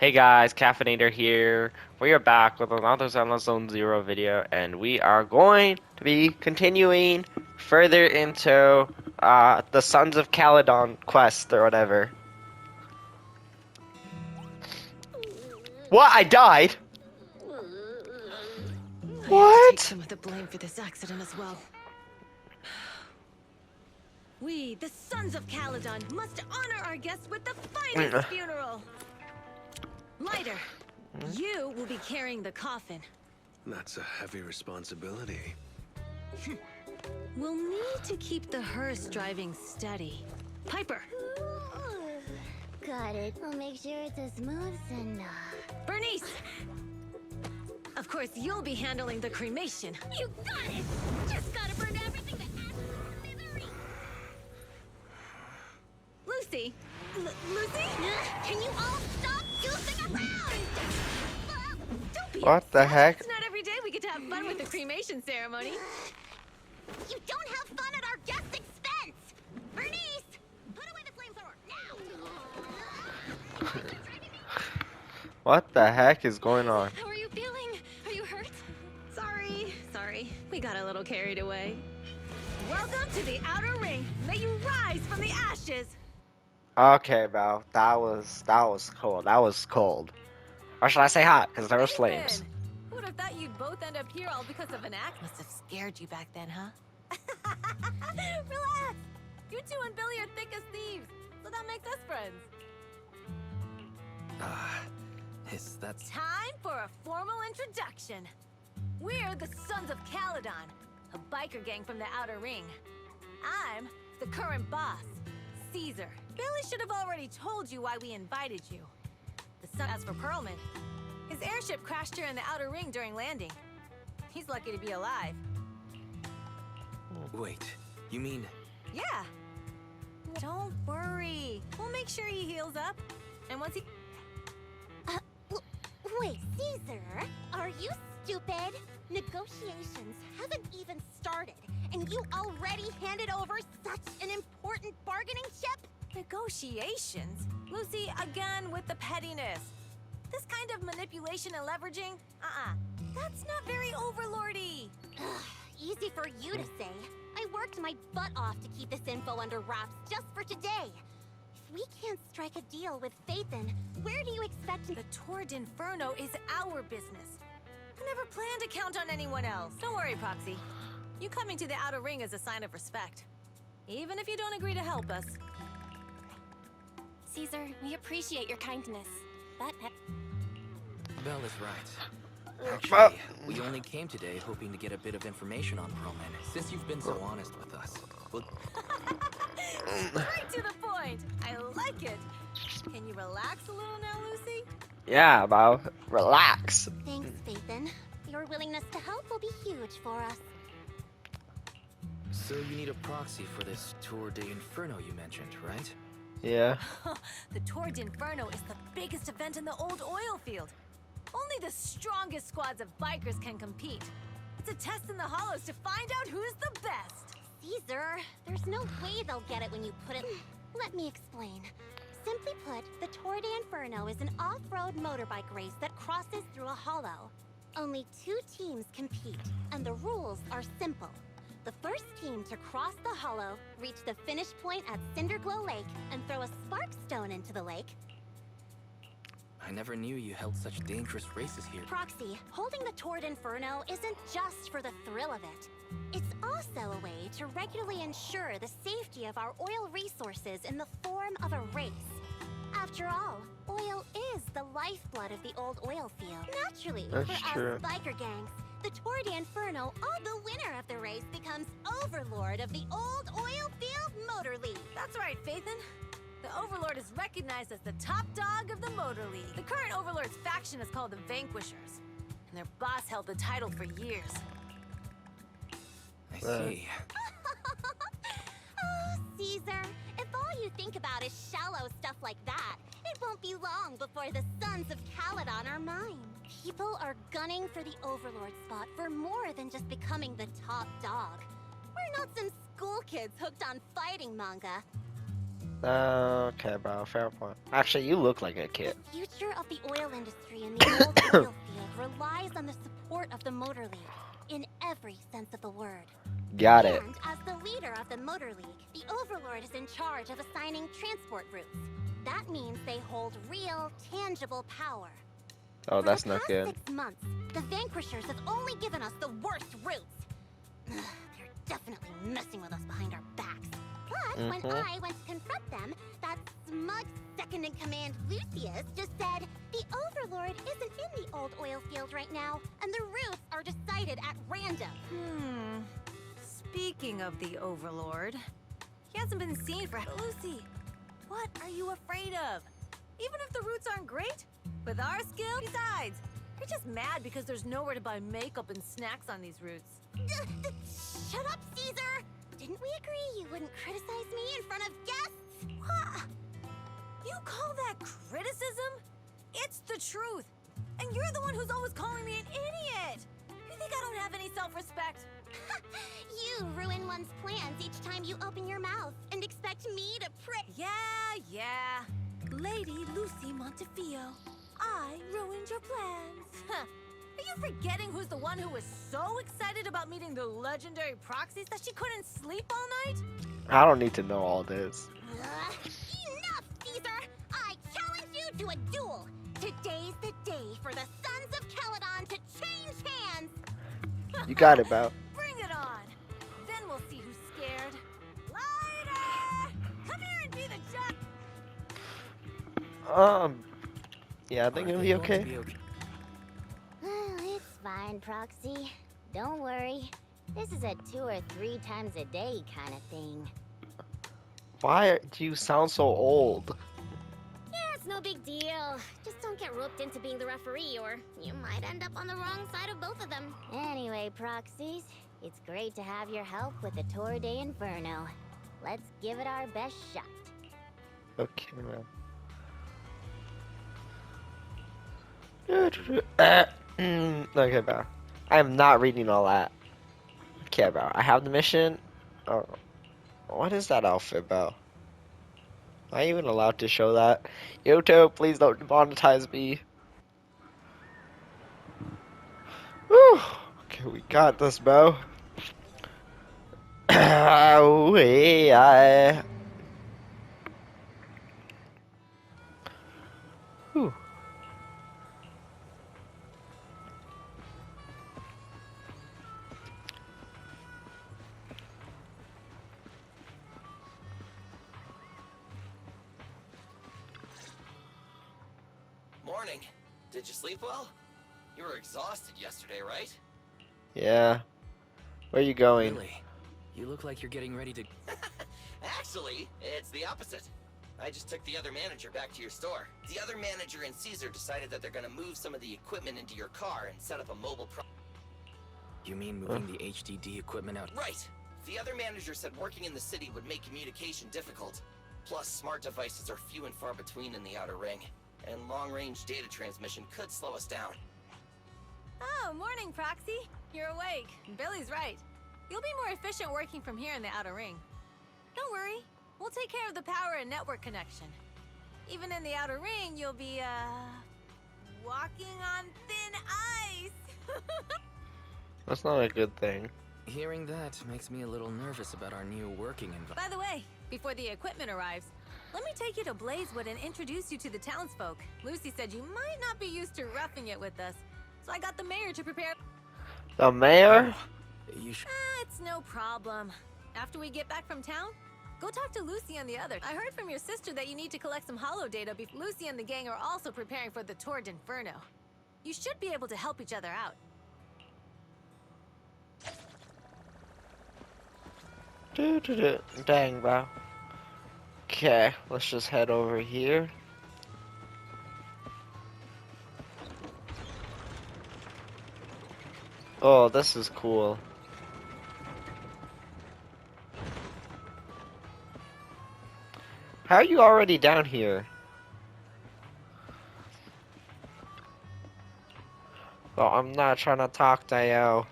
Hey guys, Cafenator here. We are back with another Zone Zero video, and we are going to be continuing further into the Sons of Caledon quest or whatever. What? I died? I have to take What? some of the blame for this accident as well. We, the Sons of Caledon, must honor our guests with the finest funeral. Lighter, you will be carrying the coffin. That's a heavy responsibility. We'll need to keep the hearse driving steady. Piper. Got it. I'll make sure it's as smooth and Bernice! Of course, you'll be handling the cremation. You got it! Just gotta burn everything to ashes. Lucy! Lucy? Can you all stop goofing around? Don't be What the upset. heck? It's not every day we get to have fun with the cremation ceremony. You don't have fun at our guest's expense! Bernice! Put away the flamethrower, now! What the heck is going on? How are you feeling? Are you hurt? Sorry. We got a little carried away. Welcome to the outer ring. May you rise from the ashes. Okay, bro. That was cold. That was cold. Or should I say hot? Because there was flames. Nathan, who would have thought you'd both end up here all because of an act? Must have scared you back then, huh? Relax. You two and Billy are thick as thieves, so that makes us friends. That's... Time for a formal introduction. We're the Sons of Caledon, a biker gang from the Outer Ring. I'm the current boss, Caesar. Billy should have already told you why we invited you. As for Perlman, his airship crashed here in the Outer Ring during landing. He's lucky to be alive. Wait, you mean... Yeah. Don't worry. We'll make sure he heals up. And once he... Wait, Caesar, are you stupid? Negotiations haven't even started, and you already handed over such an important bargaining chip? Negotiations? Lucy, again with the pettiness. This kind of manipulation and leveraging? That's not very overlordy. Easy for you to say. I worked my butt off to keep this info under wraps just for today. If we can't strike a deal with Phaethon, where do you expect to... The Tour d'Inferno is our business. I never planned to count on anyone else. Don't worry, Proxy. You coming to the Outer Ring is a sign of respect. Even if you don't agree to help us. Caesar, we appreciate your kindness, but... Belle is right. Actually, we only came today hoping to get a bit of information on Perlman, since you've been so honest with us. Well, Straight to the point. I like it. Can you relax a little now, Lucy? Yeah, bro. Relax. Thanks, Phaethon. Your willingness to help will be huge for us. so you need a proxy for this Tour d'Inferno you mentioned, right? Yeah. The Tour d'Inferno is the biggest event in the old oil field. Only the strongest squads of bikers can compete. It's a test in the hollows to find out who's the best. Caesar, there's no way they'll get it when you put it... Let me explain. Simply put, the Tour d'Inferno is an off-road motorbike race that crosses through a hollow. Only 2 teams compete, and the rules are simple. The first team to cross the hollow, reach the finish point at Cinderglow Lake, and throw a spark stone into the lake. I never knew you held such dangerous races here. Proxy, holding the Tour d'Inferno isn't just for the thrill of it. It's also a way to regularly ensure the safety of our oil resources in the form of a race. After all, oil is the lifeblood of the old oil field. Naturally, That's for true. us biker gangs, the Tour d'Inferno, the winner of the race becomes overlord of the old oil field motor league. That's right, Phaethon. The Overlord is recognized as the top dog of the Motor League. The current Overlord's faction is called the Vanquishers, and their boss held the title for years. I see. Oh, Caesar, if all you think about is shallow stuff like that, it won't be long before the Sons of Caledon are mine. People are gunning for the Overlord spot for more than just becoming the top dog. We're not some school kids hooked on fighting manga. Okay, bro. Fair point. Actually, you look like a kid. The future of the oil industry in the old oil field relies on the support of the Motor League, in every sense of the word. Got it. And as the leader of the Motor League, the Overlord is in charge of assigning transport routes. That means they hold real, tangible power. Oh, For that's the not past good. 6 months, the Vanquishers have only given us the worst routes. Ugh, they're definitely messing with us behind our backs. But when I went to confront them, that smug second-in-command Lucius just said, the Overlord isn't in the old oil field right now, and the routes are decided at random. Speaking of the Overlord, he hasn't been seen for Lucy. What are you afraid of? Even if the routes aren't great, with our skill, besides, you're just mad because there's nowhere to buy makeup and snacks on these routes. Shut up, Caesar! Didn't we agree you wouldn't criticize me in front of guests? What? You call that criticism? It's the truth. And you're the one who's always calling me an idiot. You think I don't have any self-respect? You ruin one's plans each time you open your mouth and expect me to Yeah. Lady Lucy Montefiore, I ruined your plans. Huh. Are you forgetting who's the one who was so excited about meeting the legendary proxies that she couldn't sleep all night? I don't need to know all this. Enough, Caesar! I challenge you to a duel! Today's the day for the Sons of Caledon to change hands! You got it, bro. Bring it on! Then we'll see who's scared. Lighter! Come here and be the judge! Yeah, I think Are it'll they be going to okay. be okay? It's fine, Proxy. Don't worry. This is a 2 or 3 times a day kind of thing. Why do you sound so old? Yeah, it's no big deal. Just don't get roped into being the referee, or you might end up on the wrong side of both of them. Anyway, Proxies, it's great to have your help with the Tour de Inferno. Let's give it our best shot. Okay, man. Okay, bro. I am not reading all that. Okay, bro. I have the mission. Oh, what is that outfit, bro? Am I even allowed to show that? YouTube, please don't demonetize me. Whew. Okay, we got this, bro. Whew. Morning. Did you sleep well? You were exhausted yesterday, right? Yeah. Where you going? Really? You look like you're getting ready to... Actually, it's the opposite. I just took the other manager back to your store. The other manager and Caesar decided that they're gonna move some of the equipment into your car and set up a mobile You mean moving the HDD equipment out? Right. The other manager said working in the city would make communication difficult. Plus, smart devices are few and far between in the Outer Ring. And long-range data transmission could slow us down. Oh, morning, Proxy. You're awake. Billy's right. You'll be more efficient working from here in the Outer Ring. Don't worry. We'll take care of the power and network connection. Even in the Outer Ring, you'll be, walking on thin ice. That's not a good thing. Hearing that makes me a little nervous about our new working environment. By the way, before the equipment arrives, let me take you to Blazewood and introduce you to the townsfolk. Lucy said you might not be used to roughing it with us, so I got the mayor to prepare... The mayor? You should... It's no problem. After we get back from town, go talk to Lucy and the others. I heard from your sister that you need to collect some holo data. Lucy and the gang are also preparing for the Tour d'Inferno. You should be able to help each other out. Dang, bro. Okay, let's just head over here. Oh, this is cool. How are you already down here? Oh, I'm not trying to talk to you.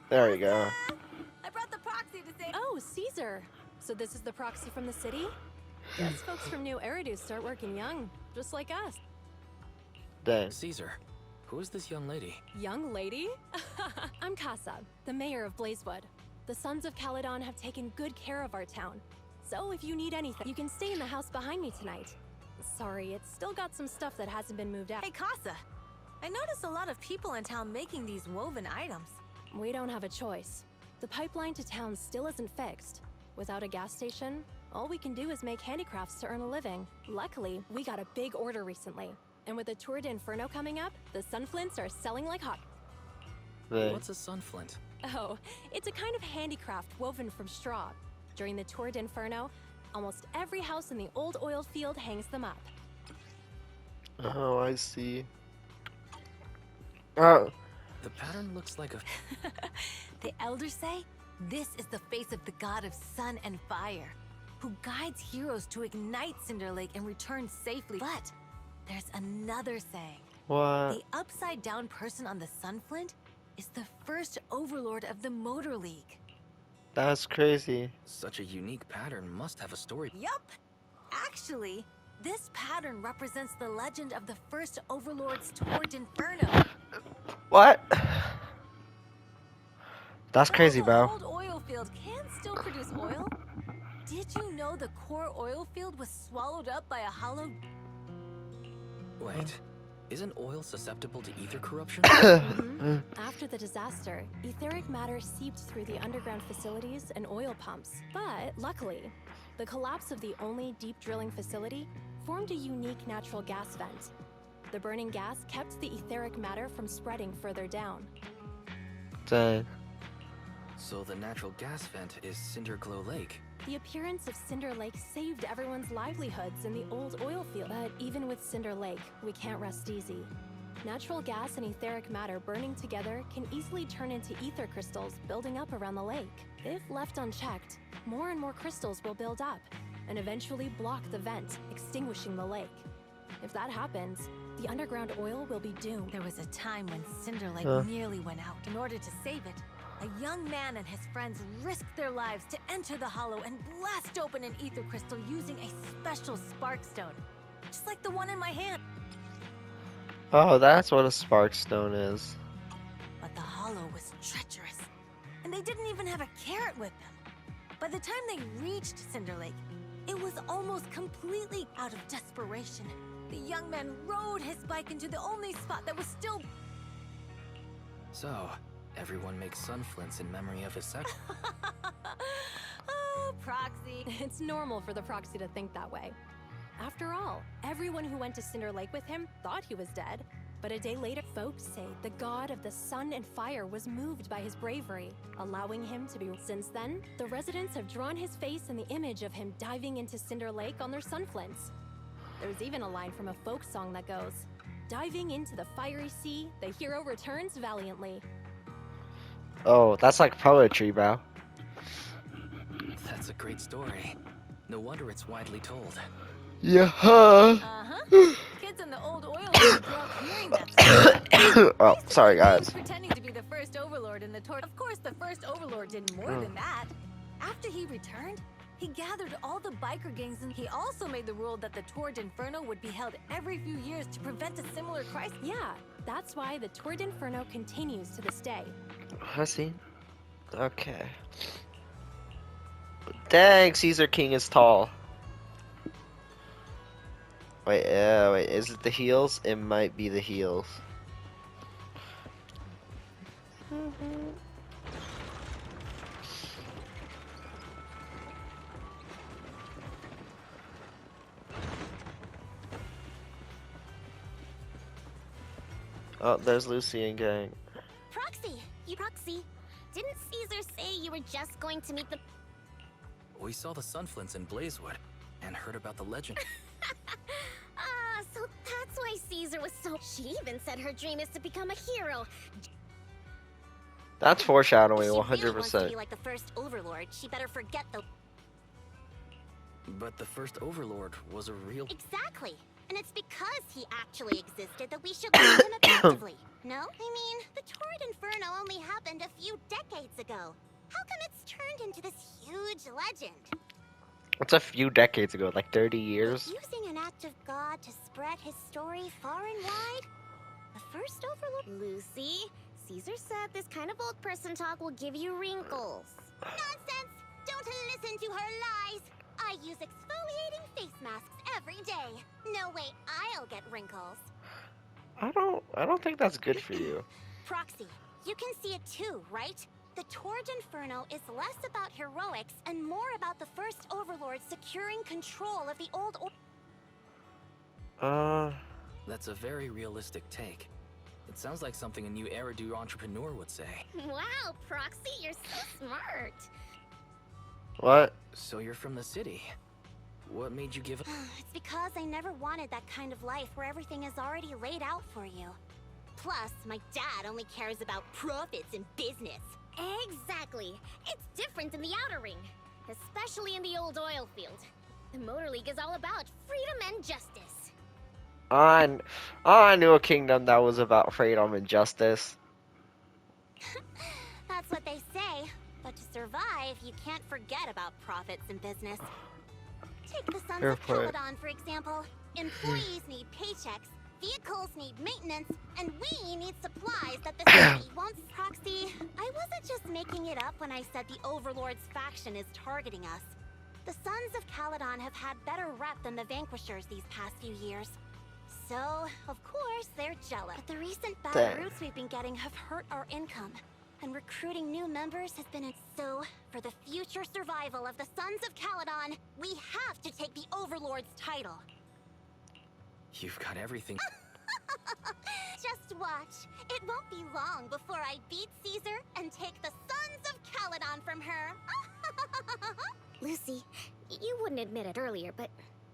There you go. I brought the proxy to say... Oh, Caesar. So this is the proxy from the city? Guess folks from New Eridu start working young, just like us. Dang. Caesar, who is this young lady? Young lady? I'm Casa, the mayor of Blazewood. The Sons of Caledon have taken good care of our town. So if you need anything, you can stay in the house behind me tonight. Sorry, it's still got some stuff that hasn't been moved out. Hey, Casa. I noticed a lot of people in town making these woven items. We don't have a choice. The pipeline to town still isn't fixed. Without a gas station, all we can do is make handicrafts to earn a living. Luckily, we got a big order recently. And with the Tour d'Inferno coming up, the sunflints are selling like hot. Dang. What's a sunflint? Oh, it's a kind of handicraft woven from straw. During the Tour d'Inferno, almost every house in the old oil field hangs them up. Oh, I see. Oh. The pattern looks like a... The elders say this is the face of the god of sun and fire, who guides heroes to ignite Cinder Lake and return safely. But there's another saying. What? The upside-down person on the Sunflint is the first overlord of the Motor League. That's crazy. Such a unique pattern must have a story. Yup! Actually, this pattern represents the legend of the first overlord's Tour d'Inferno. What? That's crazy, While bro. the old oil field can still produce oil, did you know the core oil field was swallowed up by a hollow... Wait, isn't oil susceptible to ether corruption? After the disaster, etheric matter seeped through the underground facilities and oil pumps. But luckily, the collapse of the only deep drilling facility formed a unique natural gas vent. The burning gas kept the etheric matter from spreading further down. Dang. So the natural gas vent is Cinderglow Lake. The appearance of Cinder Lake saved everyone's livelihoods in the old oil field. But even with Cinder Lake, we can't rest easy. Natural gas and etheric matter burning together can easily turn into ether crystals building up around the lake. If left unchecked, more and more crystals will build up and eventually block the vent, extinguishing the lake. If that happens, the underground oil will be doomed. There was a time when Cinder Lake nearly went out. In order to save it, a young man and his friends risked their lives to enter the hollow and blast open an ether crystal using a special spark stone. Just like the one in my hand. Oh, that's what a spark stone is. But the hollow was treacherous, and they didn't even have a carrot with them. By the time they reached Cinder Lake, it was almost completely out of desperation. The young man rode his bike into the only spot that was still... So, everyone makes sunflints in memory of his sex. Oh, Proxy. It's normal for the proxy to think that way. After all, everyone who went to Cinder Lake with him thought he was dead. But a day later, folks say the god of the sun and fire was moved by his bravery, allowing him to be... Since then, the residents have drawn his face and the image of him diving into Cinder Lake on their sunflints. There's even a line from a folk song that goes, "Diving into the fiery sea, the hero returns valiantly." Oh, that's like poetry, bro. That's a great story. No wonder it's widely told. Yeah. Kids in the old oil field grew up hearing that song. Oh, These sorry, kids guys. pretending to be the first overlord in the tour. Of course, the first overlord did more than that. After he returned, he gathered all the biker gangs, and he also made the rule that the Tour d'Inferno would be held every few years to prevent a similar crisis. Yeah, that's why the Tour d'Inferno continues to this day. I see. Okay. Dang, Caesar King is tall. Wait, wait, is it the heels? It might be the heels. Oh, there's Lucy and gang. Proxy! Proxy! Didn't Caesar say you were just going to meet the... We saw the sunflints in Blazewood and heard about the legend. Ah, so that's why Caesar was so... She even said her dream is to become a hero. That's If foreshadowing, she really wants to 100%. be like the first overlord, she better forget the... But the first overlord was a real... Exactly! And it's because he actually existed that we should learn him effectively. No? I mean, the Tour d'Inferno only happened a few decades ago. How come it's turned into this huge legend? What's a few decades ago? Like 30 Is years? using an act of God to spread his story far and wide? The first overlord. Lucy, Caesar said this kind of old person talk will give you wrinkles. Nonsense! Don't listen to her lies! I use exfoliating face masks every day. No way I'll get wrinkles. I don't think that's good for you. Proxy, you can see it too, right? The Torrid Inferno is less about heroics and more about the first overlord securing control of the old That's a very realistic take. It sounds like something a new Eridu entrepreneur would say. Wow, Proxy, you're so smart. What? So you're from the city. What made you give up? It's because I never wanted that kind of life where everything is already laid out for you. Plus, my dad only cares about profits and business. Exactly. It's different in the Outer Ring, especially in the old oil field. The Motor League is all about freedom and justice. I knew a kingdom that was about freedom and justice. That's what they say. But to survive, you can't forget about profits and business. Take the Sons Fair of point. Caledon, for example. Employees need paychecks, vehicles need maintenance, and we need supplies that the city won't. Proxy, I wasn't just making it up when I said the Overlord's faction is targeting us. The Sons of Caledon have had better rep than the Vanquishers these past few years. So, of course, they're jealous. But the recent bad Dang. routes we've been getting have hurt our income. And recruiting new members has been so, for the future survival of the Sons of Caledon, we have to take the Overlord's title. You've got everything. Just watch. It won't be long before I beat Caesar and take the Sons of Caledon from her. Lucy, you wouldn't admit it earlier, but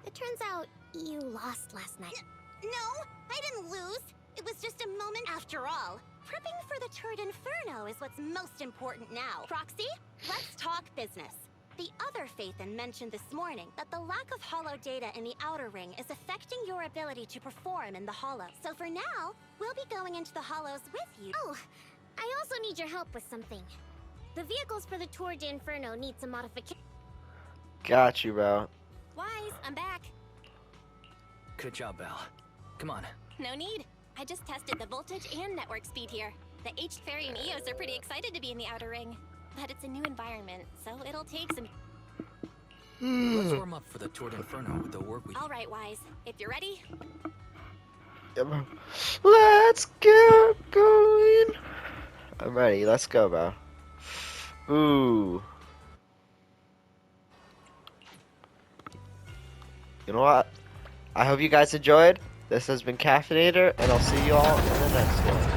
it turns out you lost last night. No, I didn't lose. It was just a moment after all. Prepping for the Turd Inferno is what's most important now. Proxy, let's talk business. The other Phaethon mentioned this morning that the lack of hollow data in the Outer Ring is affecting your ability to perform in the hollow. So for now, we'll be going into the hollows with you. Oh, I also need your help with something. The vehicles for the Tour de Inferno need some modification. Got you, bro. Wise, I'm back. Good job, Belle. Come on. No need. I just tested the voltage and network speed here. The H-Fairy and Eos are pretty excited to be in the Outer Ring. But it's a new environment, so it'll take some... Let's warm up for the Tour de Inferno with the work we... All right, Wise. If you're ready, Let's get going. I'm ready. Let's go, bro. Ooh. You know what? I hope you guys enjoyed. This has been Cafenator, and I'll see you all in the next one.